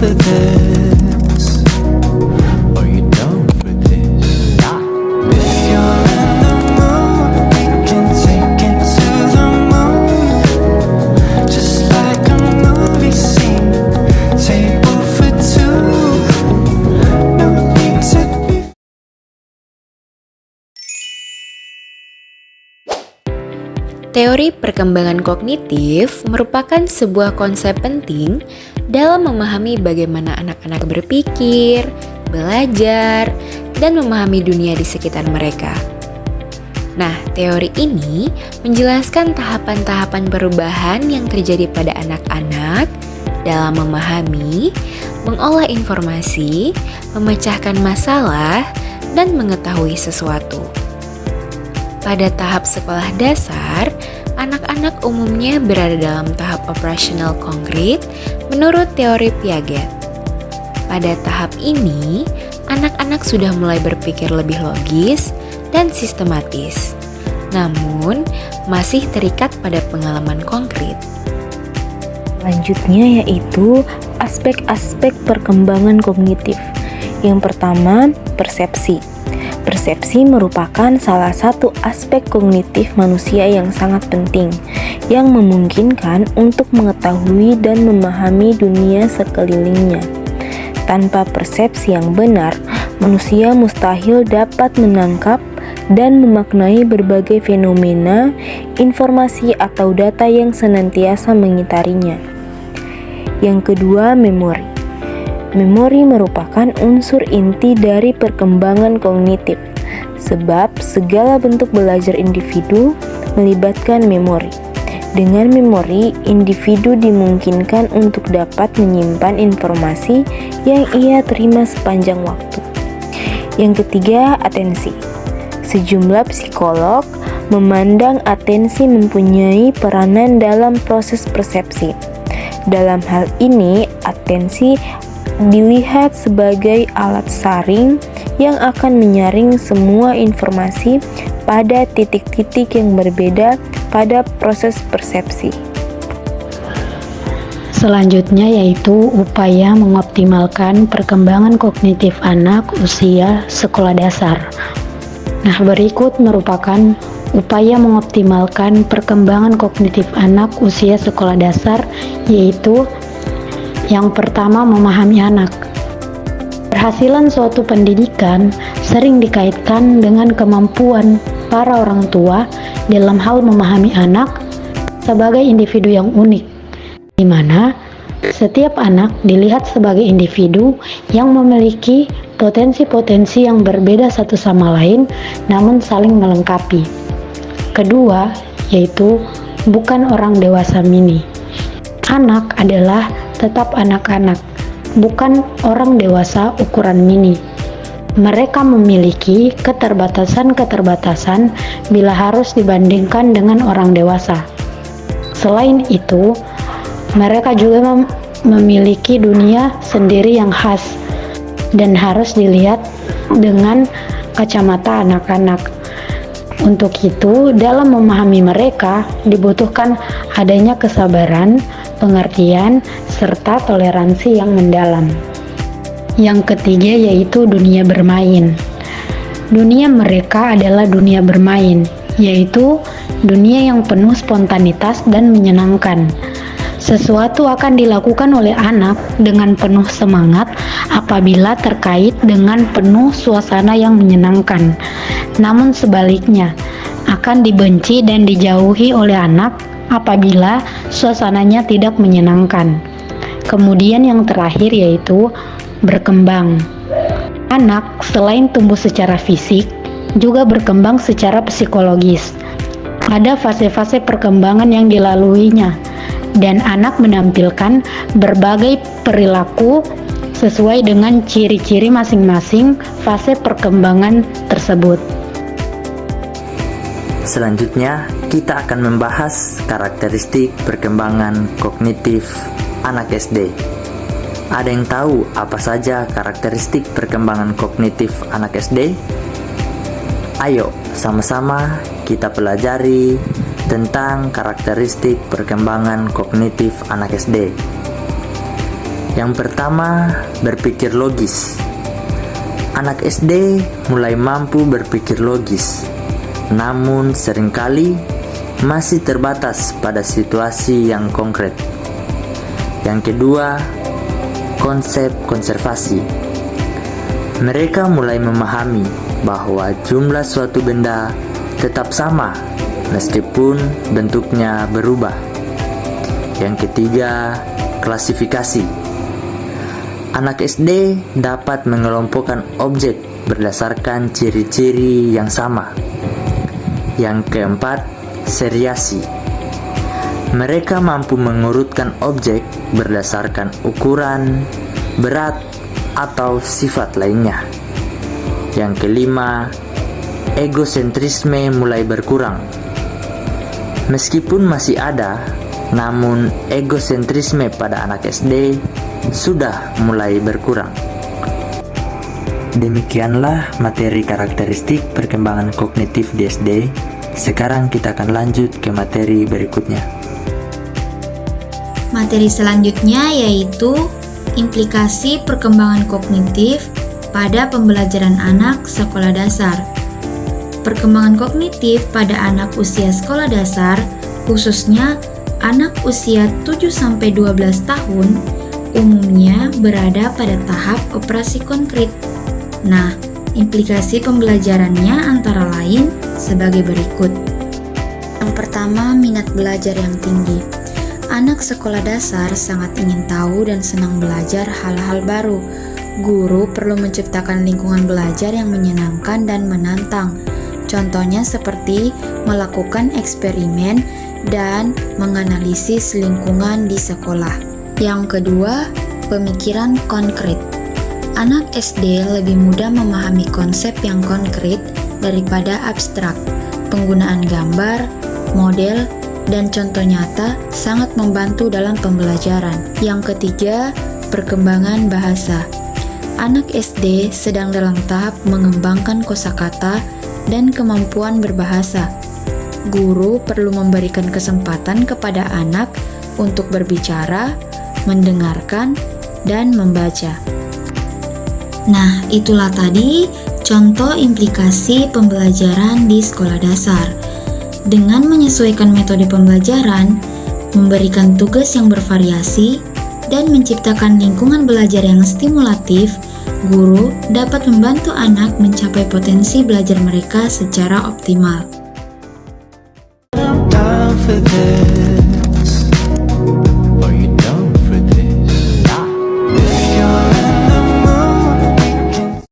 for this? Are you down for this? If you're in the mood, we can take it to the moon. Just like a movie scene, table for two. No need to be. Teori perkembangan kognitif merupakan sebuah konsep penting dalam memahami bagaimana anak-anak berpikir, belajar, dan memahami dunia di sekitar mereka. Nah, teori ini menjelaskan tahapan-tahapan perubahan yang terjadi pada anak-anak dalam memahami, mengolah informasi, memecahkan masalah, dan mengetahui sesuatu. Pada tahap sekolah dasar, anak-anak umumnya berada dalam tahap operasional konkret menurut teori Piaget. Pada tahap ini, anak-anak sudah mulai berpikir lebih logis dan sistematis, namun masih terikat pada pengalaman konkret. Selanjutnya yaitu aspek-aspek perkembangan kognitif. Yang pertama, persepsi. Persepsi merupakan salah satu aspek kognitif manusia yang sangat penting, yang memungkinkan untuk mengetahui dan memahami dunia sekelilingnya. Tanpa persepsi yang benar, manusia mustahil dapat menangkap dan memaknai berbagai fenomena, informasi atau data yang senantiasa mengitarinya. Yang kedua, memori. Memori merupakan unsur inti dari perkembangan kognitif, sebab segala bentuk belajar individu melibatkan memori. Dengan memori, individu dimungkinkan untuk dapat menyimpan informasi yang ia terima sepanjang waktu. Yang ketiga, atensi. Sejumlah psikolog memandang atensi mempunyai peranan dalam proses persepsi. Dalam hal ini, atensi dilihat sebagai alat saring yang akan menyaring semua informasi pada titik-titik yang berbeda pada proses persepsi. Selanjutnya yaitu upaya mengoptimalkan perkembangan kognitif anak usia sekolah dasar. Nah, berikut merupakan upaya mengoptimalkan perkembangan kognitif anak usia sekolah dasar, yaitu yang pertama, memahami anak. Keberhasilan suatu pendidikan sering dikaitkan dengan kemampuan para orang tua dalam hal memahami anak sebagai individu yang unik, di mana setiap anak dilihat sebagai individu yang memiliki potensi-potensi yang berbeda satu sama lain, namun saling melengkapi. Kedua, yaitu bukan orang dewasa mini. Anak adalah tetap anak-anak, bukan orang dewasa ukuran mini. Mereka memiliki keterbatasan-keterbatasan bila harus dibandingkan dengan orang dewasa. Selain itu, mereka juga memiliki dunia sendiri yang khas dan harus dilihat dengan kacamata anak-anak. Untuk itu, dalam memahami mereka dibutuhkan adanya kesabaran, pengertian, serta toleransi yang mendalam. Yang ketiga yaitu dunia bermain. Dunia mereka adalah dunia bermain, yaitu dunia yang penuh spontanitas dan menyenangkan. Sesuatu akan dilakukan oleh anak dengan penuh semangat apabila terkait dengan penuh suasana yang menyenangkan. Namun sebaliknya, akan dibenci dan dijauhi oleh anak apabila suasananya tidak menyenangkan. Kemudian yang terakhir yaitu berkembang. Anak selain tumbuh secara fisik, juga berkembang secara psikologis. Ada fase-fase perkembangan yang dilaluinya, dan anak menampilkan berbagai perilaku sesuai dengan ciri-ciri masing-masing fase perkembangan tersebut. Selanjutnya, kita akan membahas karakteristik perkembangan kognitif anak SD. Ada yang tahu apa saja karakteristik perkembangan kognitif anak SD? Ayo, sama-sama kita pelajari tentang karakteristik perkembangan kognitif anak SD. Yang pertama, berpikir logis. Anak SD mulai mampu berpikir logis, namun seringkali masih terbatas pada situasi yang konkret. Yang kedua, konsep konservasi. Mereka mulai memahami bahwa jumlah suatu benda tetap sama meskipun bentuknya berubah. Yang ketiga, klasifikasi. Anak SD dapat mengelompokkan objek berdasarkan ciri-ciri yang sama. Yang keempat, seriasi. Mereka mampu mengurutkan objek berdasarkan ukuran, berat, atau sifat lainnya. Yang kelima, egosentrisme mulai berkurang. Meskipun masih ada, namun egosentrisme pada anak SD sudah mulai berkurang. Demikianlah materi karakteristik perkembangan kognitif di SD. Sekarang kita akan lanjut ke materi berikutnya. Materi selanjutnya yaitu implikasi perkembangan kognitif pada pembelajaran anak sekolah dasar. Perkembangan kognitif pada anak usia sekolah dasar, khususnya anak usia 7-12 tahun, umumnya berada pada tahap operasi konkret. Nah, implikasi pembelajarannya antara lain sebagai berikut. Yang pertama, minat belajar yang tinggi. Anak sekolah dasar sangat ingin tahu dan senang belajar hal-hal baru. Guru perlu menciptakan lingkungan belajar yang menyenangkan dan menantang. Contohnya seperti melakukan eksperimen dan menganalisis lingkungan di sekolah. Yang kedua, pemikiran konkret. Anak SD lebih mudah memahami konsep yang konkret daripada abstrak. Penggunaan gambar, model, dan contoh nyata sangat membantu dalam pembelajaran. Yang ketiga, perkembangan bahasa. Anak SD sedang dalam tahap mengembangkan kosakata dan kemampuan berbahasa. Guru perlu memberikan kesempatan kepada anak untuk berbicara, mendengarkan, dan membaca. Nah, itulah tadi contoh implikasi pembelajaran di sekolah dasar. Dengan menyesuaikan metode pembelajaran, memberikan tugas yang bervariasi, dan menciptakan lingkungan belajar yang stimulatif, guru dapat membantu anak mencapai potensi belajar mereka secara optimal. I'm down for this.